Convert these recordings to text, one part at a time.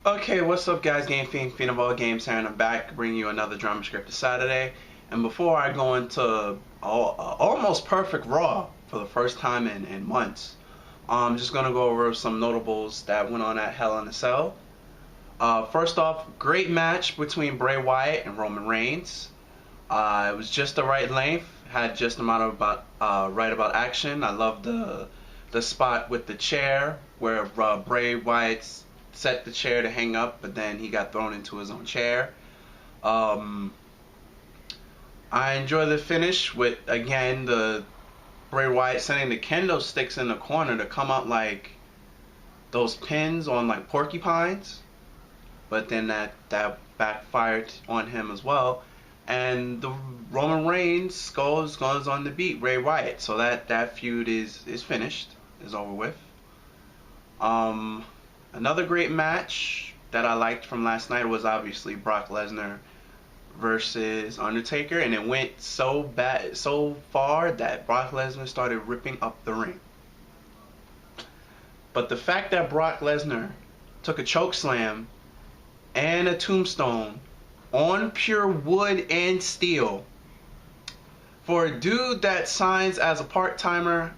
Okay, what's up guys, Game Fiend of all games here, and I'm back bringing you another drama script Saturday. And before I go into almost perfect Raw for the first time in months, I'm just going to go over some notables that went on at Hell in a Cell. First off, great match between Bray Wyatt and Roman Reigns. It was just the right length, had just the amount of right about action. I love the spot with the chair where Bray Wyatt's set the chair to hang up, but then he got thrown into his own chair. I enjoy the finish with, again, the Bray Wyatt sending the kendo sticks in the corner to come out like those pins on like porcupines, but then that backfired on him as well. And the Roman Reigns goes on to beat Bray Wyatt, so that feud is finished, is over with. Another great match that I liked from last night was obviously Brock Lesnar versus Undertaker, and it went so far that Brock Lesnar started ripping up the ring. But the fact that Brock Lesnar took a choke slam and a tombstone on pure wood and steel for a dude that signs as a part-timer,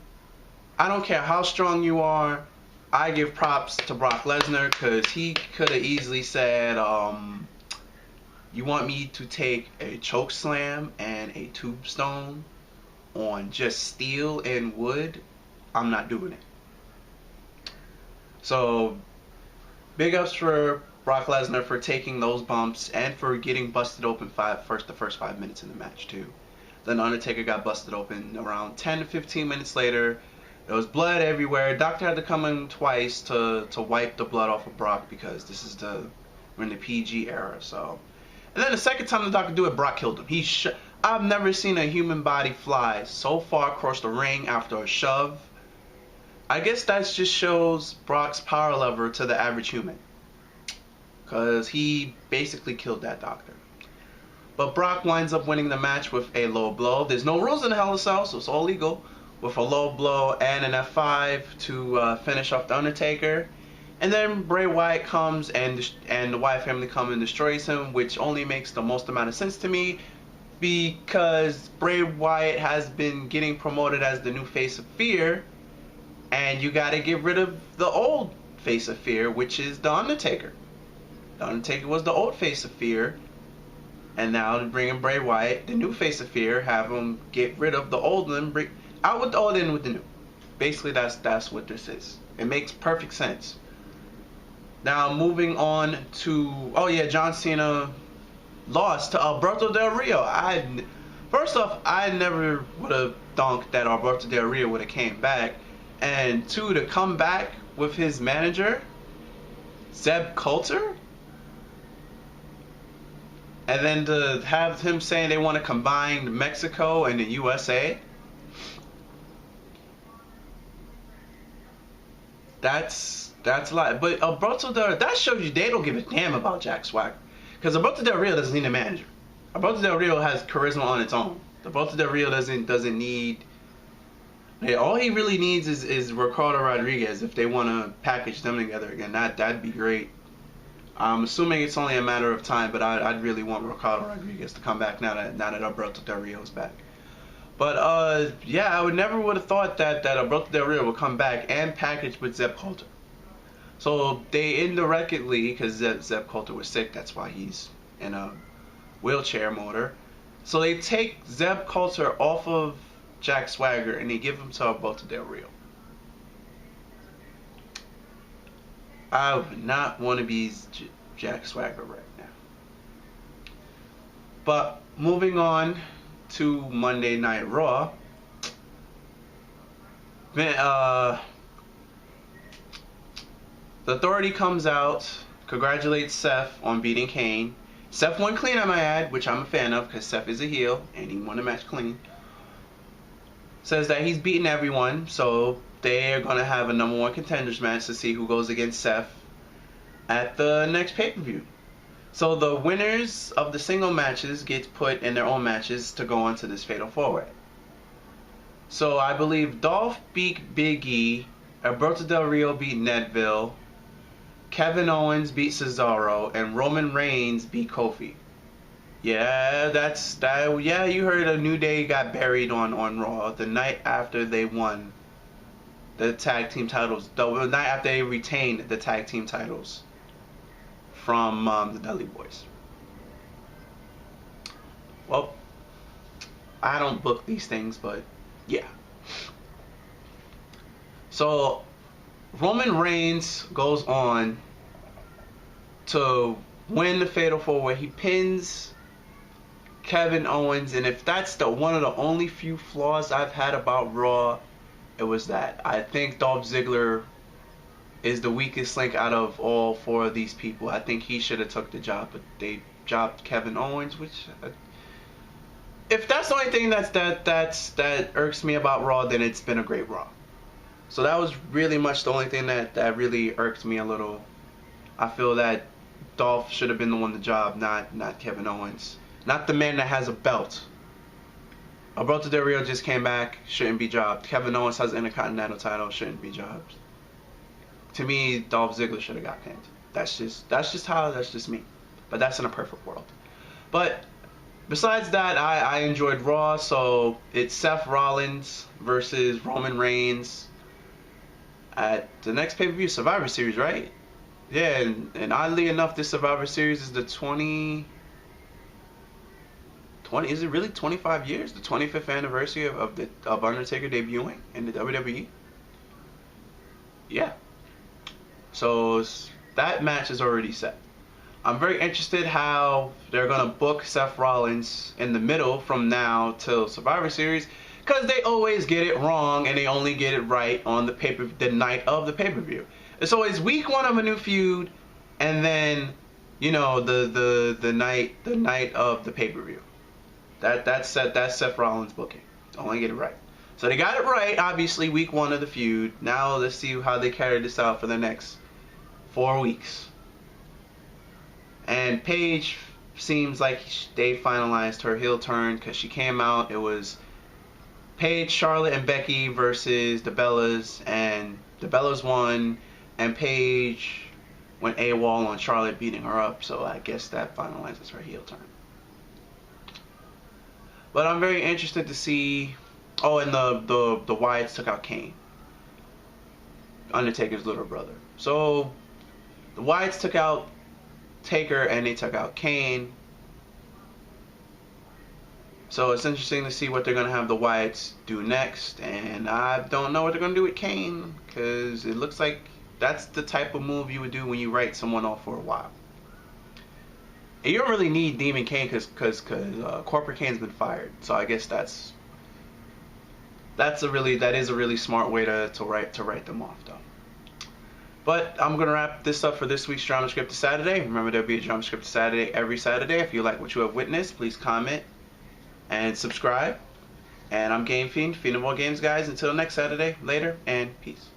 I don't care how strong you are, I give props to Brock Lesnar, because he could have easily said, you want me to take a choke slam and a tombstone on just steel and wood? I'm not doing it. So, big ups for Brock Lesnar for taking those bumps and for getting busted open the first 5 minutes in the match too. Then Undertaker got busted open around 10 to 15 minutes later. There was blood everywhere. Doctor had to come in twice to wipe the blood off of Brock, because we're in the PG era. So, and then the second time the doctor do it, Brock killed him. I've never seen a human body fly so far across the ring after a shove. I guess that just shows Brock's power level to the average human, because he basically killed that doctor. But Brock winds up winning the match with a low blow. There's no rules in the Hell in a Cell, so it's all legal. With a low blow and an F5 to finish off the Undertaker. And then Bray Wyatt comes and the Wyatt family come and destroys him, which only makes the most amount of sense to me, because Bray Wyatt has been getting promoted as the new face of fear, and you gotta get rid of the old face of fear, which is the Undertaker. The Undertaker was the old face of fear, and now to bring in Bray Wyatt, the new face of fear, have him get rid of the old and bring out with the old in with the new. Basically, that's what this is. It makes perfect sense. Now, moving on to John Cena lost to Alberto Del Rio. First off, I never would have thought that Alberto Del Rio would have came back, and two, to come back with his manager Zeb Coulter, and then to have him saying they want to combine Mexico and the USA. That's a lot. But Alberto that shows you they don't give a damn about Jack Swagger, because Alberto Del Rio doesn't need a manager. Alberto Del Rio has charisma on its own. Alberto Del Rio doesn't need. All he really needs is Ricardo Rodriguez. If they want to package them together again, that'd be great. I'm assuming it's only a matter of time, but I'd really want Ricardo Rodriguez to come back now that Alberto Del Rio is back. But I would have thought that Alberto Del Rio would come back and package with Zeb Coulter. So they indirectly, because Zeb Coulter was sick, that's why he's in a wheelchair motor. So they take Zeb Coulter off of Jack Swagger and they give him to Alberto Del Rio. I would not want to be Jack Swagger right now. But moving on to Monday Night Raw. The Authority comes out, congratulates Seth on beating Kane. Seth won clean, I might add, which I'm a fan of, because Seth is a heel and he won the match clean. Says that he's beaten everyone, so they are going to have a #1 contenders match to see who goes against Seth at the next pay-per-view. So the winners of the single matches get put in their own matches to go on to this Fatal 4-Way. So I believe Dolph beat Big E, Alberto Del Rio beat Nedville, Kevin Owens beat Cesaro, and Roman Reigns beat Kofi. Yeah, that's that. Yeah, you heard a New Day got buried on Raw the night after they won the tag team titles. The night after they retained the tag team titles from the Dudley Boys. Well, I don't book these things, but yeah. So Roman Reigns goes on to win the Fatal 4-Way. He pins Kevin Owens, and if that's the one of the only few flaws I've had about Raw, it was that. I think Dolph Ziggler is the weakest link out of all four of these people. I think he should have took the job, but they jobbed Kevin Owens, which if that's the only thing that irks me about Raw, then it's been a great Raw. So that was really much the only thing that really irked me a little. I feel that Dolph should have been the one to job, not Kevin Owens. Not the man that has a belt. Alberto Del Rio just came back, shouldn't be jobbed. Kevin Owens has an Intercontinental title, shouldn't be jobbed. To me, Dolph Ziggler should have got pinned. That's just me. But that's in a perfect world. But besides that, I enjoyed Raw. So it's Seth Rollins versus Roman Reigns at the next pay-per-view, Survivor Series, right? Yeah, and oddly enough, this Survivor Series is the 20, is it really 25 years? The 25th anniversary of Undertaker debuting in the WWE? Yeah. So that match is already set. I'm very interested how they're going to book Seth Rollins in the middle from now till Survivor Series, because they always get it wrong and they only get it right on the night of the pay-per-view. It's always week one of a new feud, and then, you know, the night of the pay-per-view. That's Seth Rollins booking. Only get it right. So they got it right, obviously, week one of the feud. Now let's see how they carry this out for the next 4 weeks. And Paige seems like they finalized her heel turn, because she came out. It was Paige, Charlotte, and Becky versus the Bellas, and the Bellas won, and Paige went AWOL on Charlotte, beating her up. So I guess that finalizes her heel turn. But I'm very interested to see. Oh, and the Wyatts took out Kane, Undertaker's little brother. So the Wyatts took out Taker and they took out Kane. So it's interesting to see what they're gonna have the Wyatts do next, and I don't know what they're gonna do with Kane, because it looks like that's the type of move you would do when you write someone off for a while. And you don't really need Demon Kane because Corporate Kane's been fired. So I guess that is a really smart way to write them off, though. But I'm gonna wrap this up for this week's Drama Scripted Saturday. Remember, there'll be a Drama Scripted Saturday every Saturday. If you like what you have witnessed, please comment and subscribe. And I'm Game Fiend, Fiend of All Games, guys. Until next Saturday, later, and peace.